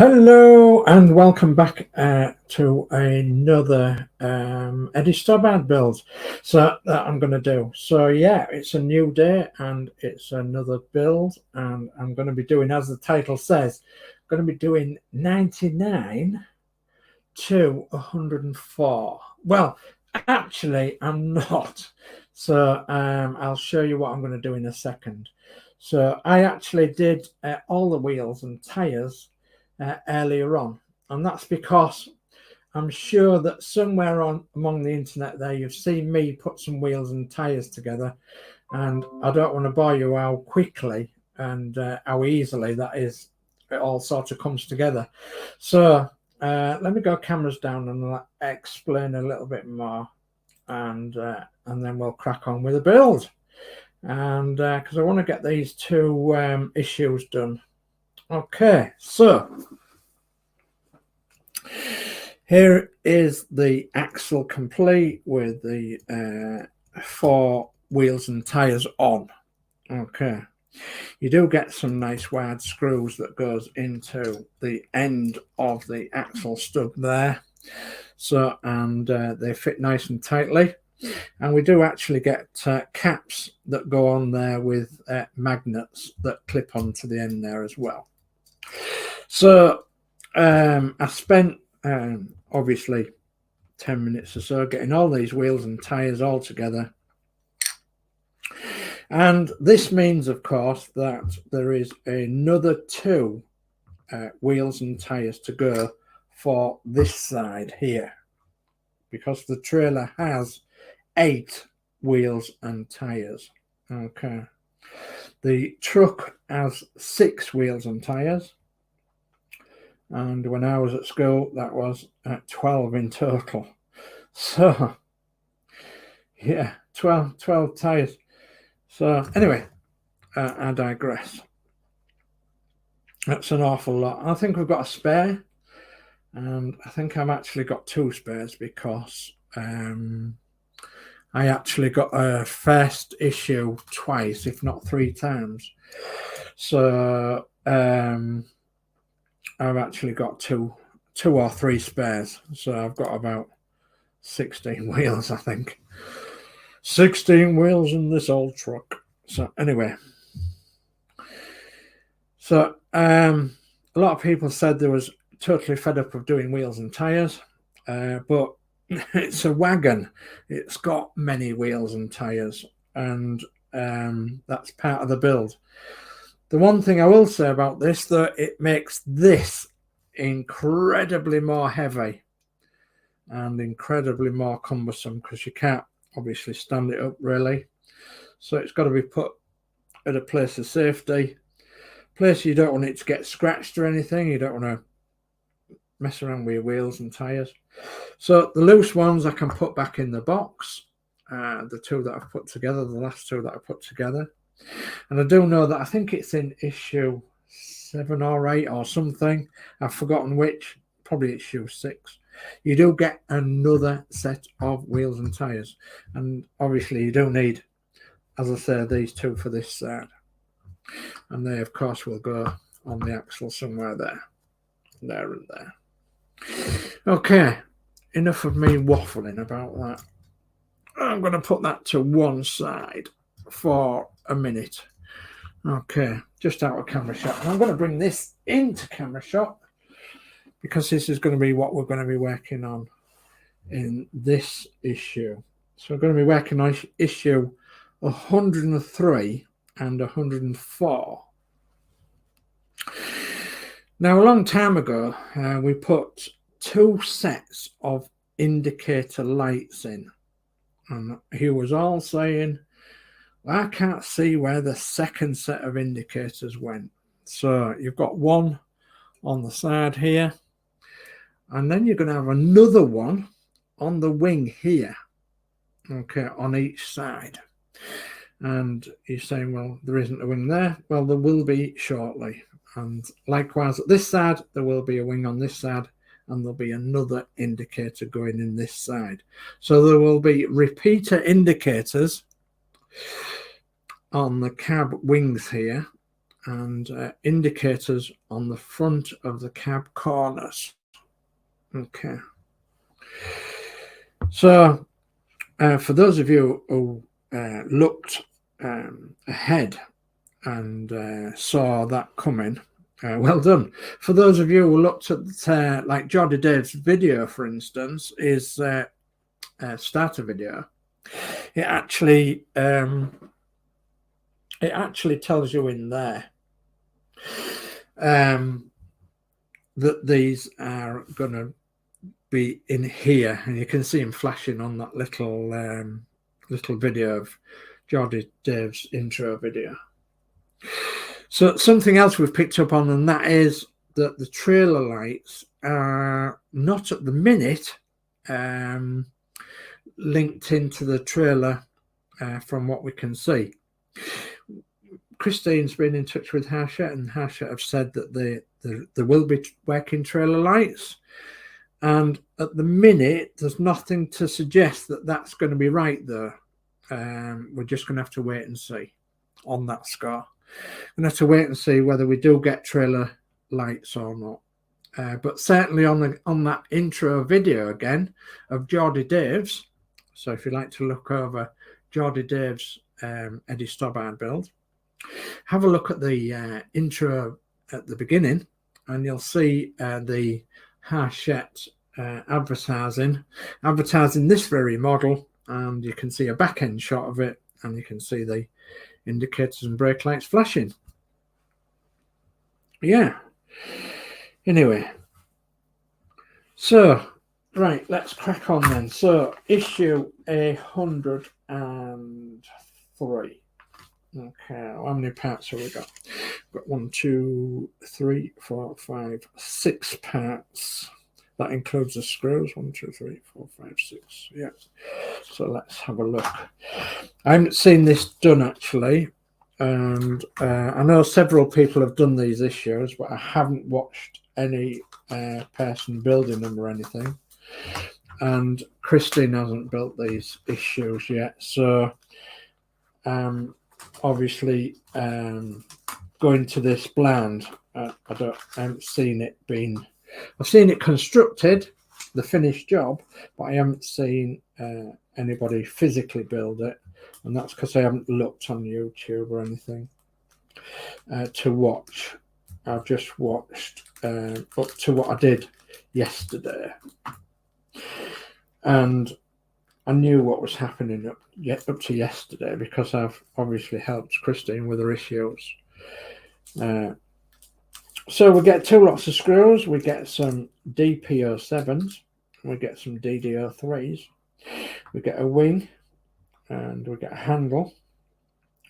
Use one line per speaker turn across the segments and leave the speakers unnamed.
Hello and welcome back to another EDDIE STOBART build that I'm going to do. So yeah, it's a new day and it's another build, and I'm going to be doing, as the title says, I'm going to be doing 99 to 104. Well, actually I'm not. So I'll show you what I'm going to do in a second. So I actually did all the wheels and tires earlier on, and that's because I'm sure that somewhere among the internet there you've seen me put some wheels and tires together, and I don't want to bore you how quickly and how easily that is. It all sort of comes together. So let me go cameras down and I'll explain a little bit more, and then we'll crack on with the build. And because I want to get these two issues done. Okay, so here is the axle complete with the 4 wheels and tires on. Okay, you do get some nice wide screws that goes into the end of the axle stub there. So, and they fit nice and tightly. And we do actually get caps that go on there with magnets that clip onto the end there as well. So I spent obviously 10 minutes or so getting all these wheels and tires all together. And this means, of course, that there is another 2 wheels and tires to go for this side here, because the trailer has 8 wheels and tires. Okay, the truck has 6 wheels and tires, and when I was at school that was 12 in total. So yeah, 12 tires. So anyway, I digress. That's an awful lot. I think we've got a spare, and I think I've actually got 2 spares, because I actually got a first issue twice, if not 3 times. So I've actually got two or 3 spares. So I've got about 16 wheels, I think. 16 wheels in this old truck. So anyway, so a lot of people said they was totally fed up of doing wheels and tires, but it's a wagon. It's got many wheels and tires, and that's part of the build. The one thing I will say about this, though, it makes this incredibly more heavy and incredibly more cumbersome, because you can't obviously stand it up really. So it's got to be put at a place of safety, place you don't want it to get scratched or anything. You don't want to mess around with your wheels and tires. So the loose ones I can put back in the box, the 2 that I've put together, the last 2 that I put together. And I do know that I think it's in issue 7 or 8 or something, I've forgotten which, probably issue 6. You do get another set of wheels and tires, and obviously you do need, as I say, these 2 for this side, and they of course will go on the axle somewhere there and there. Okay, enough of me waffling about that. I'm going to put that to one side for a minute. Okay, just out of camera shot. And I'm going to bring this into camera shot, because this is going to be what we're going to be working on in this issue. So we're going to be working on issue 103 and 104. Now, a long time ago, we put 2 sets of indicator lights in, and he was all saying, I can't see where the second set of indicators went. So you've got one on the side here, and then you're going to have another one on the wing here, okay, on each side. And he's saying, well, there isn't a wing there. Well, there will be shortly. And likewise at this side, there will be a wing on this side, and there'll be another indicator going in this side. So there will be repeater indicators on the cab wings here, and indicators on the front of the cab corners. Okay. So for those of you who looked ahead and saw that coming, well done. For those of you who looked at like Geordie Dave's video, for instance, his starter video, it actually tells you in there that these are going to be in here, and you can see him flashing on that little video of Geordie Dave's intro video. So something else we've picked up on, and that is that the trailer lights are not at the minute linked into the trailer from what we can see. Christine's been in touch with Hachette, and Hachette have said that there will be working trailer lights, and at the minute there's nothing to suggest that that's going to be right there. We're just going to have to wait and see on that score. We're going to have to wait and see whether we do get trailer lights or not. But certainly on that intro video again of Geordie Dave's, so if you like to look over Geordie Dave's EDDIE Stobart build, have a look at the intro at the beginning, and you'll see the Hachette advertising this very model, and you can see a back end shot of it, and you can see the indicators and brake lights flashing. Yeah. Anyway, so right, let's crack on then. So issue 103. Okay, how many parts have we got? We've got 1, 2, 3, 4, 5, 6 parts. That includes the screws. 1, 2, 3, 4, 5, 6. Yeah. So let's have a look. I haven't seen this done actually, and I know several people have done these issues, but I haven't watched any person building them or anything. And Christine hasn't built these issues yet, so obviously going to this blind, I haven't seen it being. I've seen it constructed, the finished job, but I haven't seen anybody physically build it, and that's because I haven't looked on YouTube or anything to watch. I've just watched up to what I did yesterday, and I knew what was happening up to yesterday because I've obviously helped Christine with her issues. So we get 2 lots of screws, we get some DP07s, we get some DD03s, we get a wing, and we get a handle,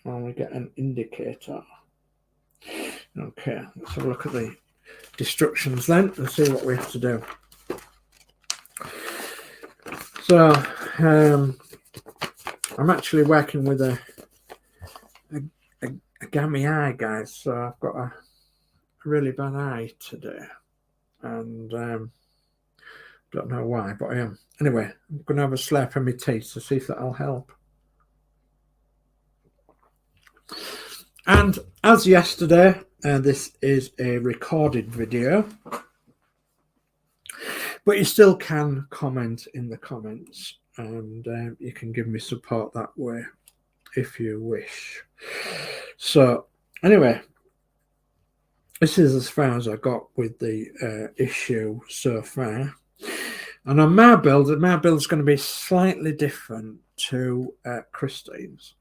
and we get an indicator. Okay, let's have a look at the instructions then and see what we have to do. So I'm actually working with a gammy eye, guys, so I've got a really bad eye today, and don't know why, but I am. Anyway, I'm going to have a slurp of my teeth to see if that'll help. And as yesterday, this is a recorded video, but you still can comment in the comments, and you can give me support that way if you wish. So anyway, this is as far as I got with the issue so far. And on my build is going to be slightly different to Christine's.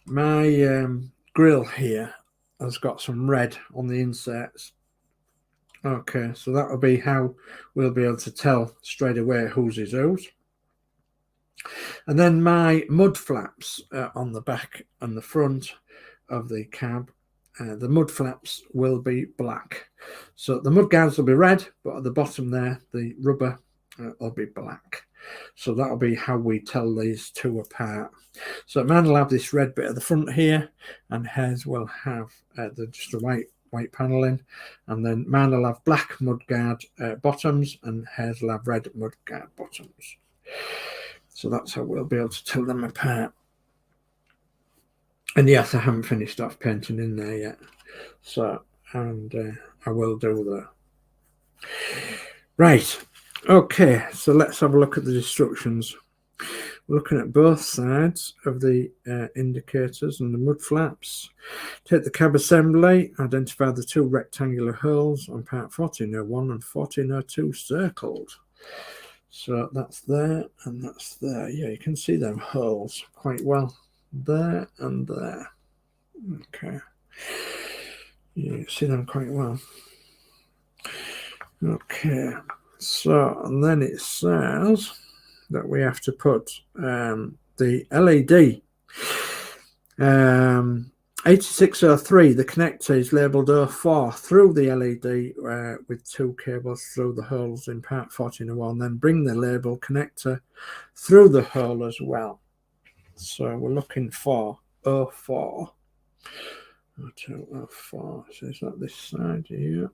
My grill here has got some red on the inserts. Okay, so that'll be how we'll be able to tell straight away whose is whose. And then my mud flaps on the back and the front of the cab, the mud flaps will be black. So the mud guards will be red, but at the bottom there, the rubber will be black. So that'll be how we tell these two apart. So mine will have this red bit at the front here, and hers will have just a white paneling, and then mine will have black mudguard bottoms, and hers will have red mudguard bottoms. So that's how we'll be able to tell them apart. And yes, I haven't finished off painting in there yet. So, and I will do that. Right. Okay, so let's have a look at the instructions. We're looking at both sides of the indicators and the mud flaps. Take the cab assembly, identify the two rectangular holes on part 1401 and 1402 circled. So that's there and that's there. Yeah, you can see them holes quite well. There and there. Okay. Yeah, you see them quite well. Okay. So, and then it says that we have to put the LED 8603, the connector is labelled 04 through the LED with two cables through the holes in part 1401, then bring the label connector through the hole as well. So we're looking for 04. 0204, so is that this side here?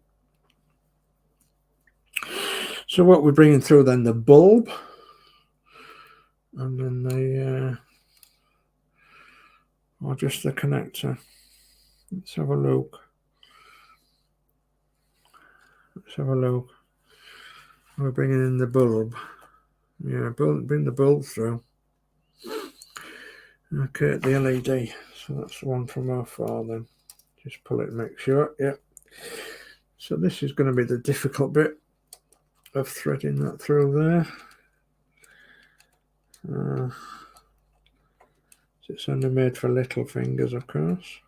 So what we're bringing through then, the bulb, and then the or just the connector. Let's have a look. Let's have a look. We're bringing in the bulb. Yeah, bring the bulb through. Okay, the LED. So that's the one from 04 then. Just pull it and make sure. Yep. So this is going to be the difficult bit of threading that through there. It's only made for little fingers, of course.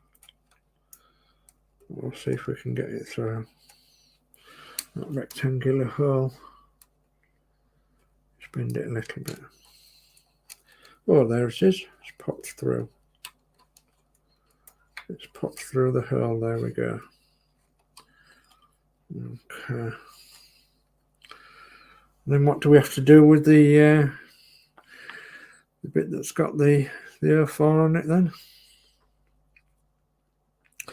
We'll see if we can get it through that rectangular hole. Just bend it a little bit. Oh, there it is. It's popped through. It's popped through the hole. There we go. Okay. Then what do we have to do with the bit that's got the 04 on it then? The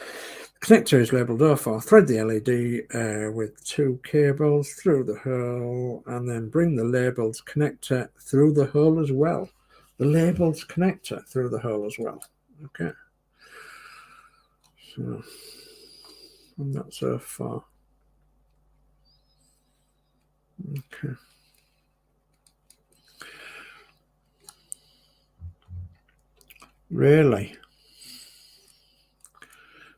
connector is labelled 04. Thread the LED with two cables through the hole and then bring the labelled connector through the hole as well. The labelled connector through the hole as well. Okay. So, and that's 04. Okay. Really?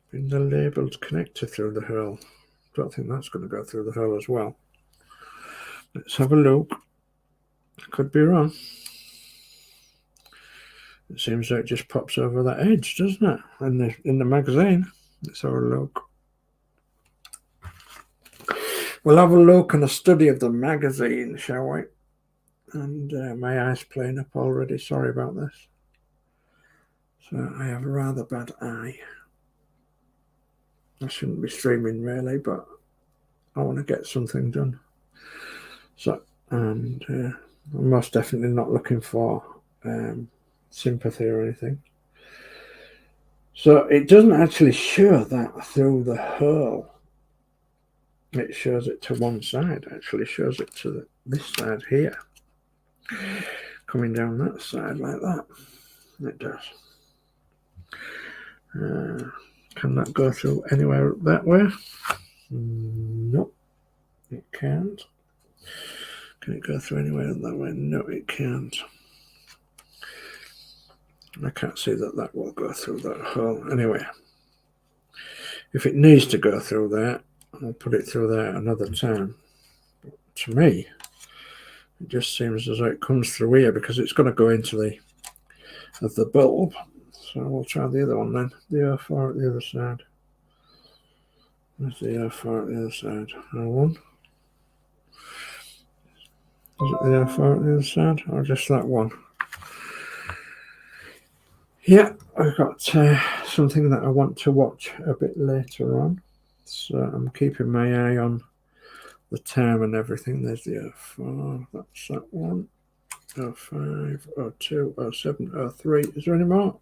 Bring the labelled connector through the hole. Don't think that's going to go through the hole as well. Let's have a look. Could be wrong. It seems like it just pops over that edge, doesn't it? In the magazine. Let's have a look. We'll have a look and a study of the magazine, shall we? And my eye's playing up already. Sorry about this. So I have a rather bad eye. I shouldn't be streaming really, but I want to get something done. So, and I'm most definitely not looking for sympathy or anything. So it doesn't actually show that through the hole. It shows it to one side. It actually shows it to this side here. Coming down that side like that. It does. Can that go through anywhere that way? Nope, it can't. Can it go through anywhere that way? No, it can't. I can't see that will go through that hole. Anyway, if it needs to go through there, I'll put it through there another time. But to me, it just seems as though it comes through here because it's going to go into the bulb. So we'll try the other one then. The 04 at the other side. There's the 04 at the other side. One. Is it the 04 at the other side or just that one? Yeah, I've got something that I want to watch a bit later on. So I'm keeping my eye on the time and everything. There's the 04, that's that one. 05, 02, 07, 03. Is there any more?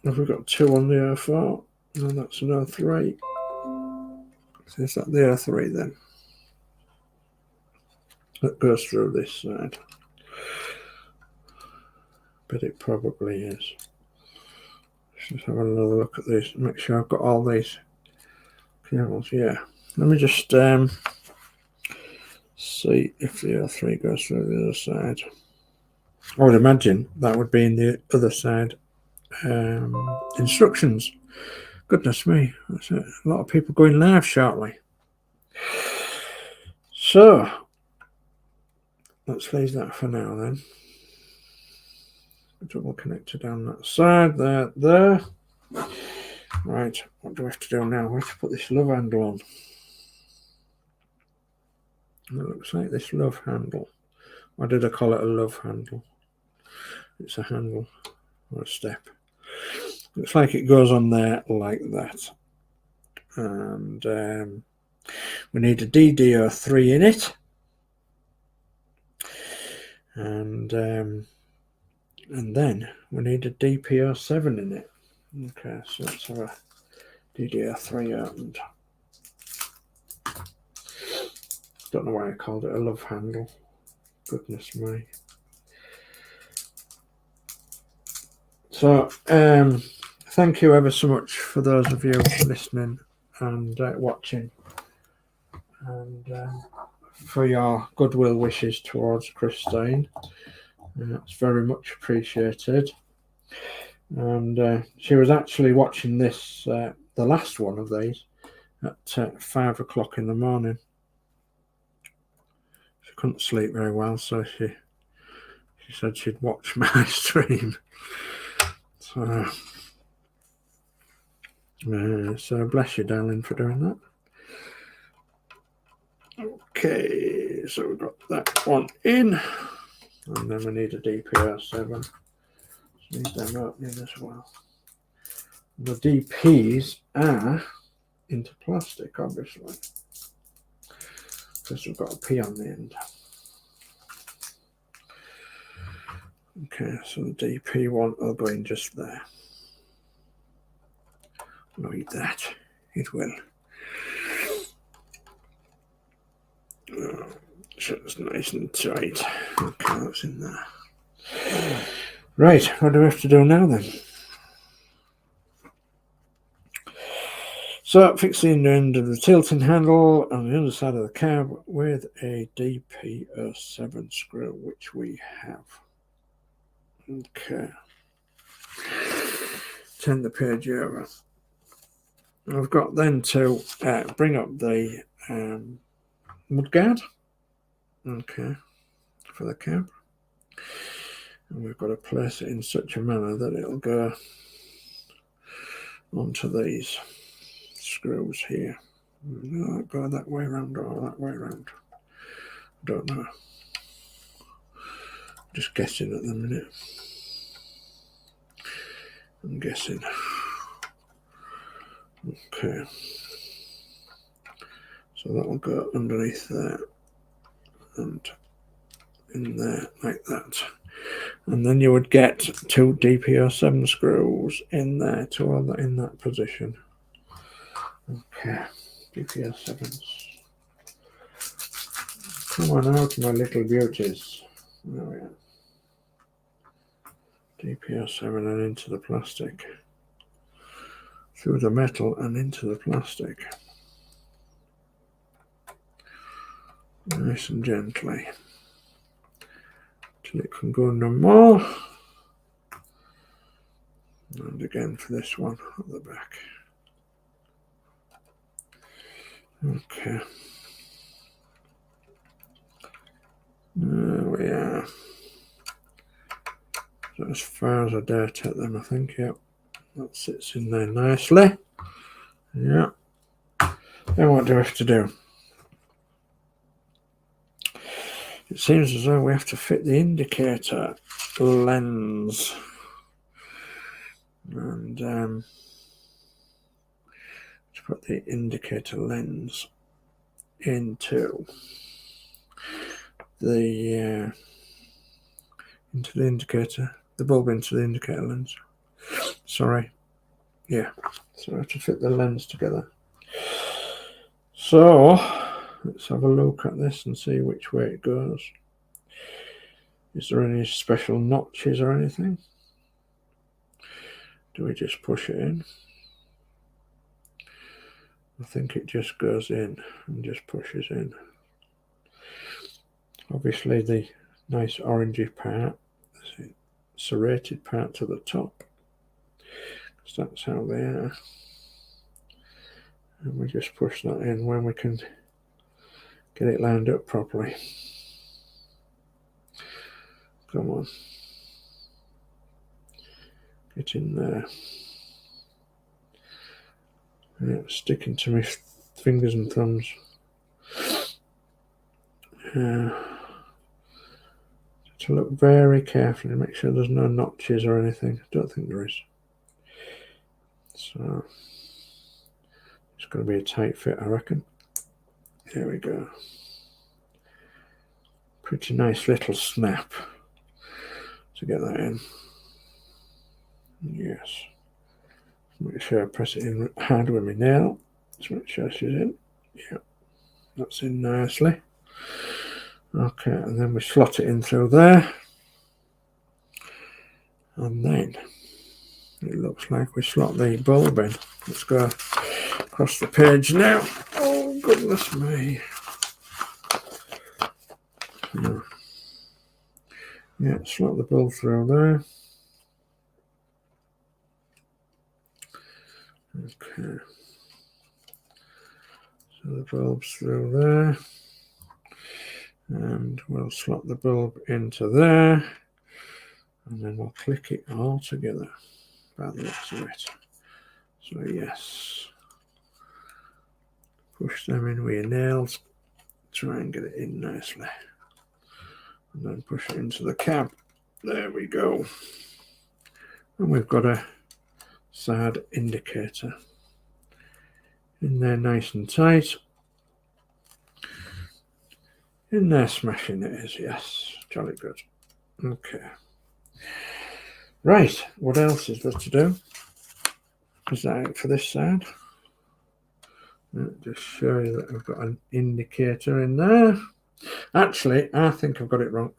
Have we got two on the 04? No, that's an 03. So is that the 03 then? That goes through this side. but it probably is. Let's have another look at this. Make sure I've got all these cables. Yeah. Let me just see if the R3 goes through the other side. I would imagine that would be in the other side instructions. Goodness me, that's a lot of people going live shortly. So let's leave that for now then. Double connector down that side, there. Right, what do we have to do now? We have to put this love handle on. It looks like this love handle. Why did I call it a love handle? It's a handle or a step. Looks like it goes on there like that. And we need a DDO3 in it. And then we need a DPO7 in it. Okay, so let's have a DDO3 opened. Don't know why I called it a love handle. Goodness me. So, thank you ever so much for those of you listening and watching, and for your goodwill wishes towards Christine. It's very much appreciated. And she was actually watching this, the last one of these, at 5 o'clock in the morning. She couldn't sleep very well, so she said she'd watch my stream. So, so bless you, darling, for doing that. Okay, so we've got that one in, and then we need a DPO7. Need them opening as well. The DPs are into plastic, obviously, because we've got a P on the end. Okay, so the DP one will go in just there. Like that, it will. So it's nice and tight. Okay, that's in there. Right, what do we have to do now then? So fix the end of the tilting handle on the underside of the cab with a DPO7 screw, which we have. Okay. Turn the page over. I've got then to bring up the mudguard. Okay, for the cab. And we've got to place it in such a manner that it'll go onto these screws here. Will it go that way around or that way around? Don't know. Just guessing at the minute. I'm guessing. Okay. So that'll go underneath there and in there like that. And then you would get 2 DPO7 screws in there to hold that in that position. Okay, DPO7s. Come on out, my little beauties. There we are. DPO7 and into the plastic. Through the metal and into the plastic. Nice and gently. Till it can go no more. And again for this one at the back. Okay. There we are. So as far as I dare take them, I think, yep. That sits in there nicely. Yeah. Then what do we have to do? It seems as though we have to fit the indicator lens. And to put the indicator lens into the indicator, the bulb into the indicator lens. Sorry. Yeah. So I have to fit the lens together. So let's have a look at this and see which way it goes. Is there any special notches or anything? Do we just push it in? I think it just goes in and just pushes in. Obviously the nice orangey part, serrated part to the top, because that's how they are. And we just push that in when we can get it lined up properly. Come on. Get in there. Yeah, sticking to my fingers and thumbs. To look very carefully, make sure there's no notches or anything. I don't think there is. So it's going to be a tight fit, I reckon. There we go. Pretty nice little snap to get that in. Yes. Make sure I press it in hard with my nail. Just make sure she's in. Yeah, that's in nicely. Okay, and then we slot it in through there. And then it looks like we slot the bulb in. Let's go across the page now. Oh, goodness me. Yeah, slot the bulb through there. Okay. So the bulb's through there. And we'll slot the bulb into there. And then we'll click it all together by the looks of it. So yes. Push them in with your nails. Try and get it in nicely. And then push it into the cab. There we go. And we've got a side indicator in there nice and tight. In there smashing it is, yes. Jolly good. Okay. Right, what else is there to do? Is that it for this side? I'll just show you that I've got an indicator in there. Actually, I think I've got it wrong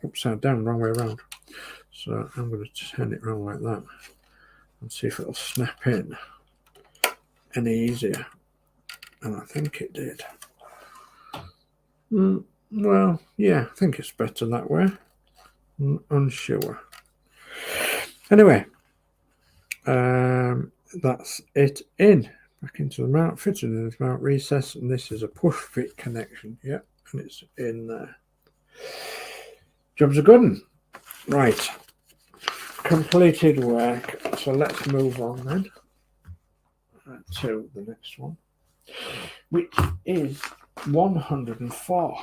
upside down, wrong way around. So I'm going to turn it around like that and see if it'll snap in any easier. And I think it did. Well, yeah, I think it's better that way. Unsure. Anyway, that's it in. Back into the mount, fitted in the mount recess, and this is a push fit connection. Yeah, and it's in there. Job's a good one. Right. Completed work. So let's move on then to the next one, which is 104.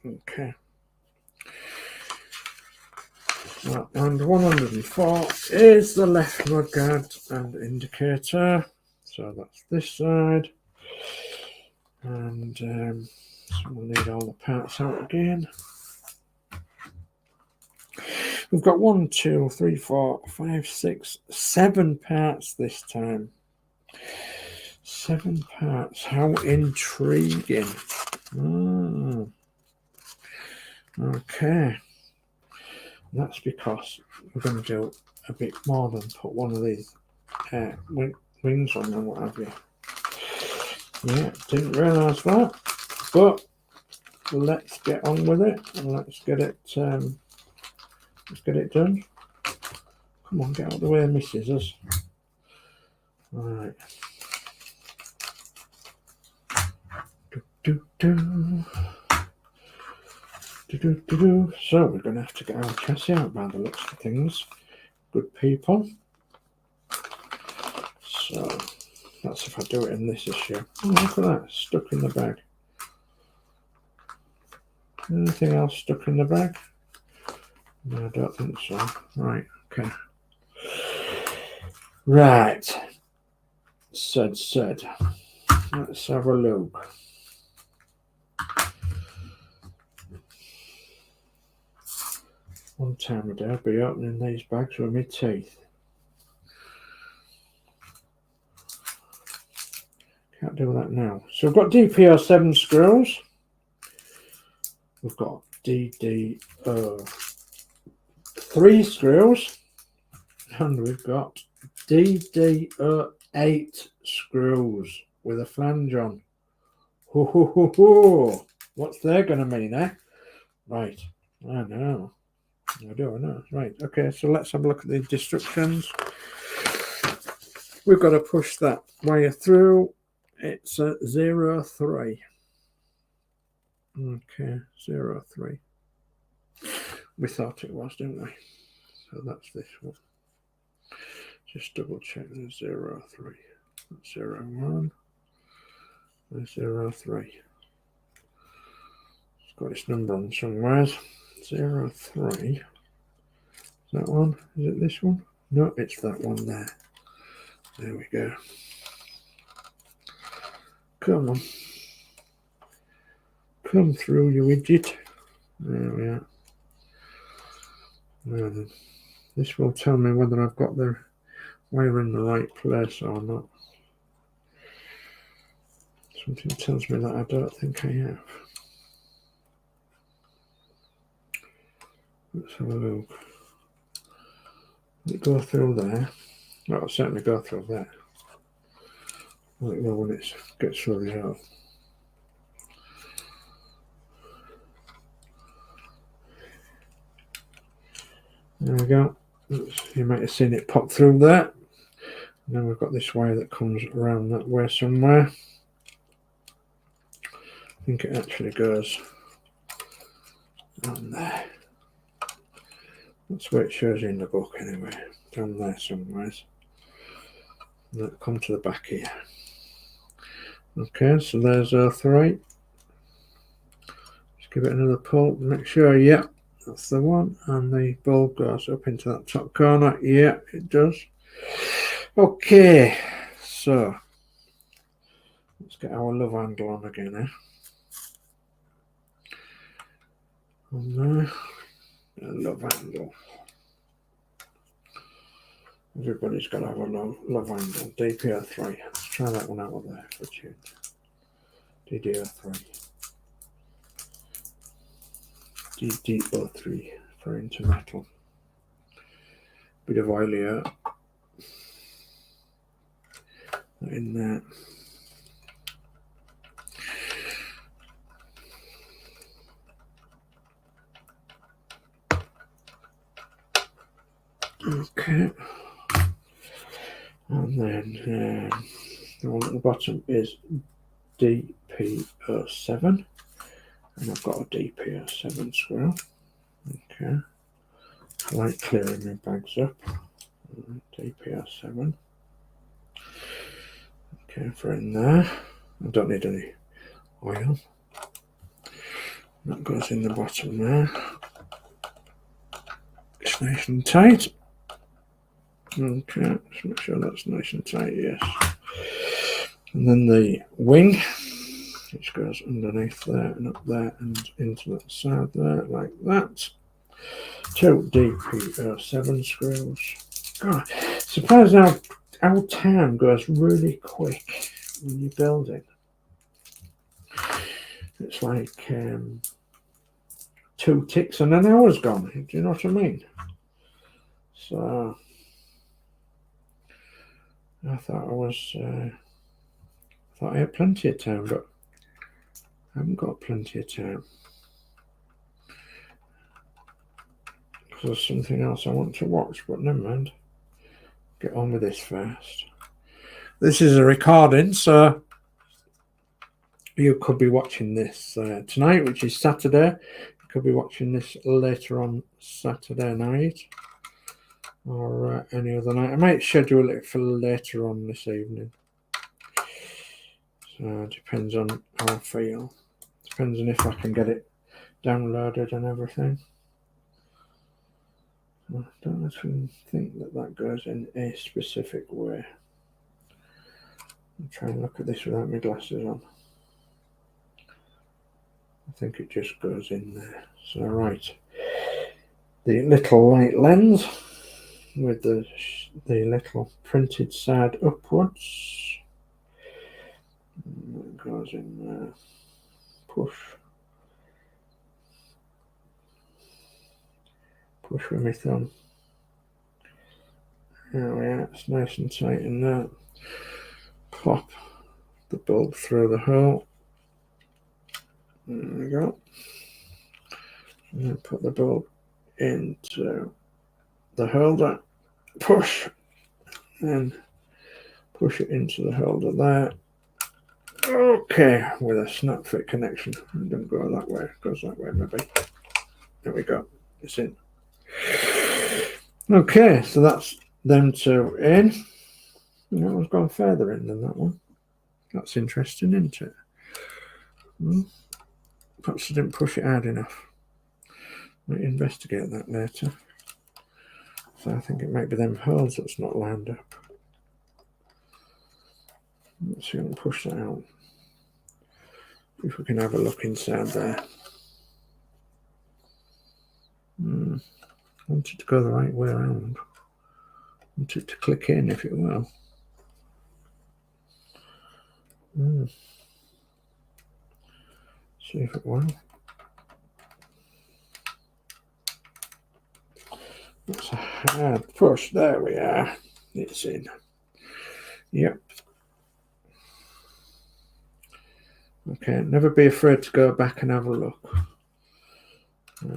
Okay. And 104 is the left mudguard and indicator. So that's this side. And so we'll need all the parts out again. We've got 1, 2, 3, 4, 5, 6, 7 parts this time. 7 parts. How intriguing. Okay. That's because we're going to do a bit more than put one of these wings on and what have you. Yeah, didn't realise that. But let's get on with it and let's get it done. Come on, get out of the way of my scissors. Alright. So we're going to have to get our chassis out by the looks of things. Good people. So that's if I do it in this issue. Oh, look at that, stuck in the bag. Anything else stuck in the bag? No, I don't think so. Right, okay. Right. Said. Let's have a look. One time a day I'll be opening these bags with my teeth. Can't do that now. So we've got DPO7 screws. We've got DDO3 screws. And we've got DD8 screws with a flange on. Ho, ho, ho, ho. What's they going to mean, eh? Right. I know. I know. Right. Okay, so let's have a look at the instructions. We've got to push that wire through. It's a 03. Okay, 03. We thought it was, didn't we? So that's this one. Just double check the 03. 01. 03. It's got its number on somewhere. 03. Is that one? Is it this one? No, it's that one there. There we go. Come on. Come through, you idiot. There we are. Now then, this will tell me whether I've got the wire in the right place or not. Something tells me that I don't think I have. Let's have a look. Will it go through there? Well, it'll certainly go through there. I don't know when it gets through the hole. There we go. You might have seen it pop through there. And then we've got this wire that comes around that way somewhere. I think it actually goes on there. That's where it shows you in the book anyway. Down there somewhere. And that'll come to the back here. Okay, so there's our 3. Just give it another pull. Make sure, yeah, that's the one. And the bulb goes up into that top corner. Yeah, it does. Okay, so let's get our love handle on again, eh? On there, a love handle. Everybody's got to have a love handle. DPO3. Let's try that one out there for a tune. DDO3. DDO3 for into metal. Bit of oil here. In there. Okay. And then the one at the bottom is DPO7. And I've got a DPO7 screw. Okay. I like clearing my bags up. DPO7. Okay, for in there. I don't need any oil. That goes in the bottom there. It's nice and tight. Okay, just make sure that's nice and tight, yes. And then the wing, which goes underneath there and up there and into that side there, like that. 2 DPO7 screws. God, surprised how time goes really quick when you're building. It's like 2 ticks and an hour's gone. Do you know what I mean? So I thought I had plenty of time, but I haven't got plenty of time. Because there's something else I want to watch, but never mind. Get on with this first. This is a recording, so you could be watching this tonight, which is Saturday. You could be watching this later on Saturday night or any other night. I might schedule it for later on this evening. So it depends on how I feel. Depends on if I can get it downloaded and everything. I don't actually think that goes in a specific way. I'll try and look at this without my glasses on. I think it just goes in there. So right, the little light lens with the little printed side upwards. It goes in there. Push with my thumb. There we are, it's nice and tight in there. Plop the bulb through the hole. There we go. And then put the bulb into the holder. Push. And push it into the holder there. Okay, with a snap fit connection. It doesn't go that way, it goes that way maybe. There we go, it's in. Okay, so that's them two in. That one's gone further in than that one. That's interesting, isn't it? Perhaps I didn't push it hard enough. Might investigate that later. So I think it might be them holes that's not lined up. Let's see if I can push that out. If we can have a look inside there. I want it to go the right way around. I want it to click in if it will. See if it will. That's a hard push. There we are. It's in. Yep. Okay, never be afraid to go back and have a look.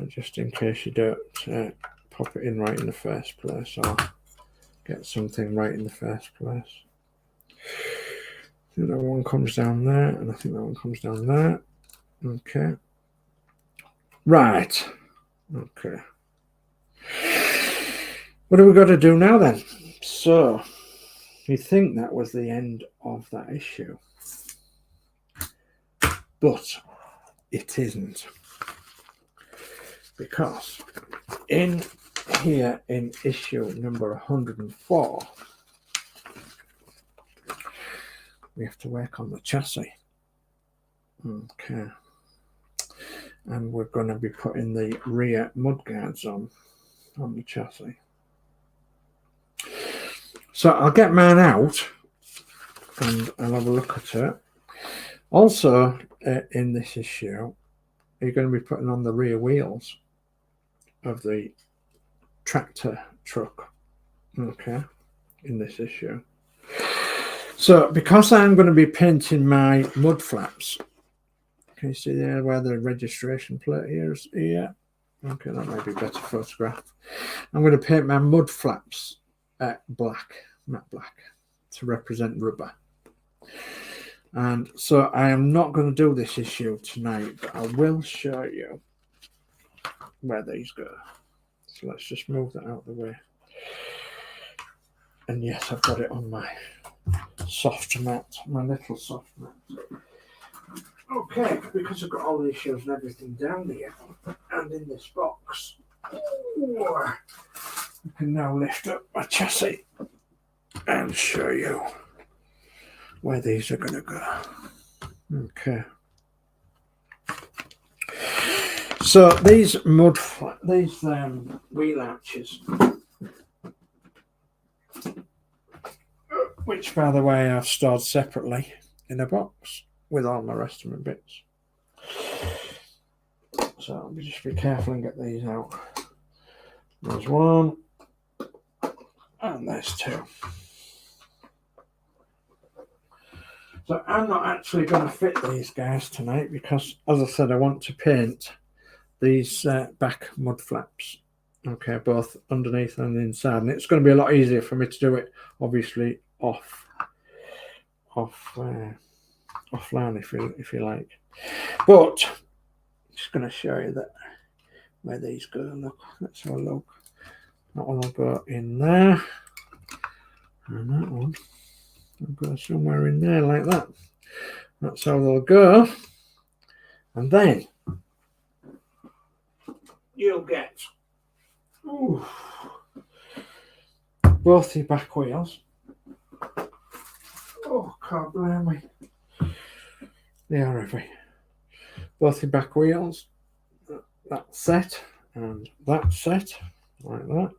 Just in case you don't pop it in right in the first place or get something right in the first place. I think that one comes down there, and I think that one comes down there. Okay. Right. Okay. What do we got to do now then? So, you think that was the end of that issue, but it isn't. Because in here in issue number 104, we have to work on the chassis. Okay. And we're going to be putting the rear mudguards on the chassis. So I'll get mine out and I'll have a look at it. Also, in this issue, you're going to be putting on the rear wheels of the tractor truck, okay, in this issue. So because I'm going to be painting my mud flaps, can you see there where the registration plate is here? Okay, that might be better photograph. I'm going to paint my mud flaps black, matte black, to represent rubber. And so I am not going to do this issue tonight, but I will show you where these go. So let's just move that out of the way. And yes, I've got it on my soft mat, my little soft mat. Okay, because I've got all the issues and everything down here and in this box, I can now lift up my chassis and show you where these are going to go. Okay. So these wheel arches, which by the way I've stored separately in a box with all my rest of my bits. So I'll just be careful and get these out. There's one, and there's two. So I'm not actually going to fit these guys tonight because, as I said, I want to paint these back mud flaps. Okay, both underneath and inside, and it's going to be a lot easier for me to do it, obviously, offline, if you like. But I'm just going to show you that where these go. Look, let's have a look. That one will go in there, and that one will go somewhere in there like that. That's how they'll go, and then you'll get both the back wheels. Oh, can't blame me. They are heavy. Both the back wheels, that set and that set, like that.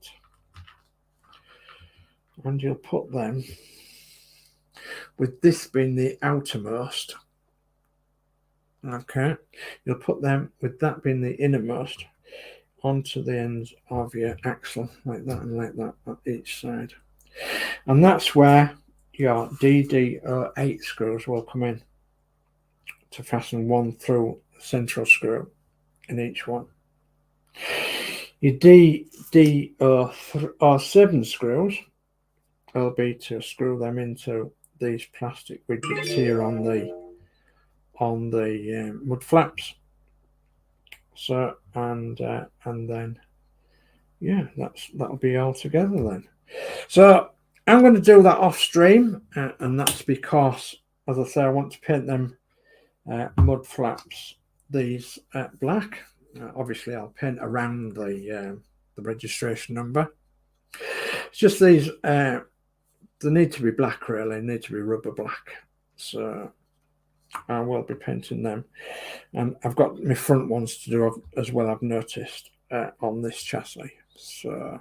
And you'll put them, with this being the outermost, okay, you'll put them, with that being the innermost, onto the ends of your axle, like that and like that, on each side. and that's where your DD08 screws will come in to fasten one through the central screw in each one. Your DD07 screws will be to screw them into these plastic widgets here on the mud flaps. So and then yeah, that'll be all together then. So I'm going to do that off stream, and that's because, as I say, I want to paint them mud flaps these black. Obviously, I'll paint around the registration number. It's just these. They need to be black, really. They need to be rubber black. So I will be painting them, and I've got my front ones to do as well, I've noticed, on this chassis. So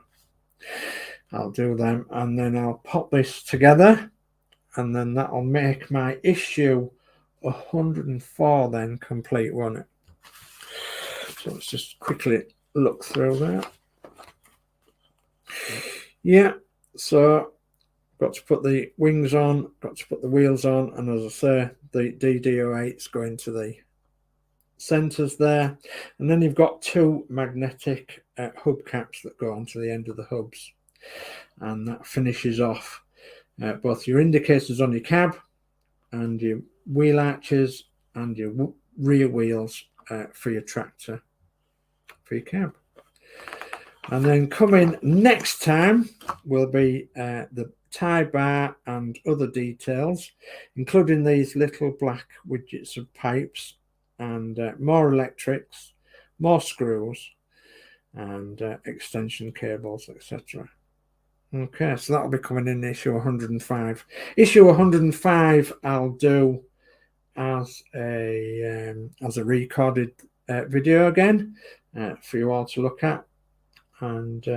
I'll do them, and then I'll pop this together, and then that'll make my issue 104 then complete, won't it? So let's just quickly look through that. Yeah, so got to put the wings on, got to put the wheels on, and as I say, the DD08's going to the centres there, and then you've got two magnetic hubcaps that go onto the end of the hubs, and that finishes off both your indicators on your cab and your wheel arches and your rear wheels for your tractor for your cab. And then coming next time will be the tie bar and other details, including these little black widgets of pipes and more electrics, more screws, and extension cables, etc. Okay, so that'll be coming in issue 105. Issue 105 I'll do as a recorded video again for you all to look at, and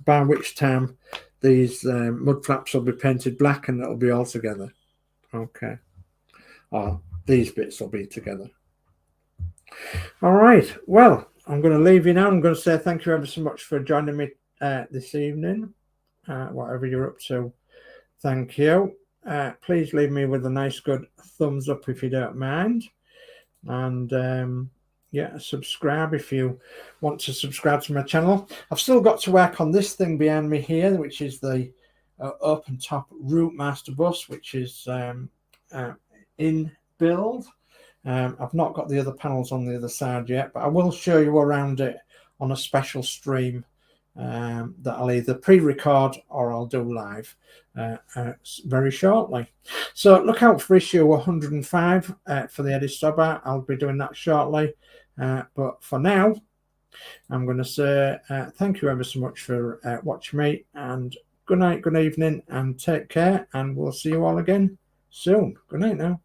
by which time these mud flaps will be painted black and it'll be all together. Okay, or these bits will be together. All right, well, I'm going to leave you now. I'm going to say thank you ever so much for joining me this evening, whatever you're up to. Thank you. Please leave me with a nice good thumbs up if you don't mind, and yeah, subscribe if you want to subscribe to my channel. I've still got to work on this thing behind me here, which is the open top Route Master bus, which is in build. I've not got the other panels on the other side yet, but I will show you around it on a special stream that I'll either pre-record or I'll do live very shortly. So look out for issue 105 for the EDDIE Stobart. I'll be doing that shortly. But for now, I'm going to say thank you ever so much for watching me, and good night, good evening, and take care, and we'll see you all again soon. Good night now.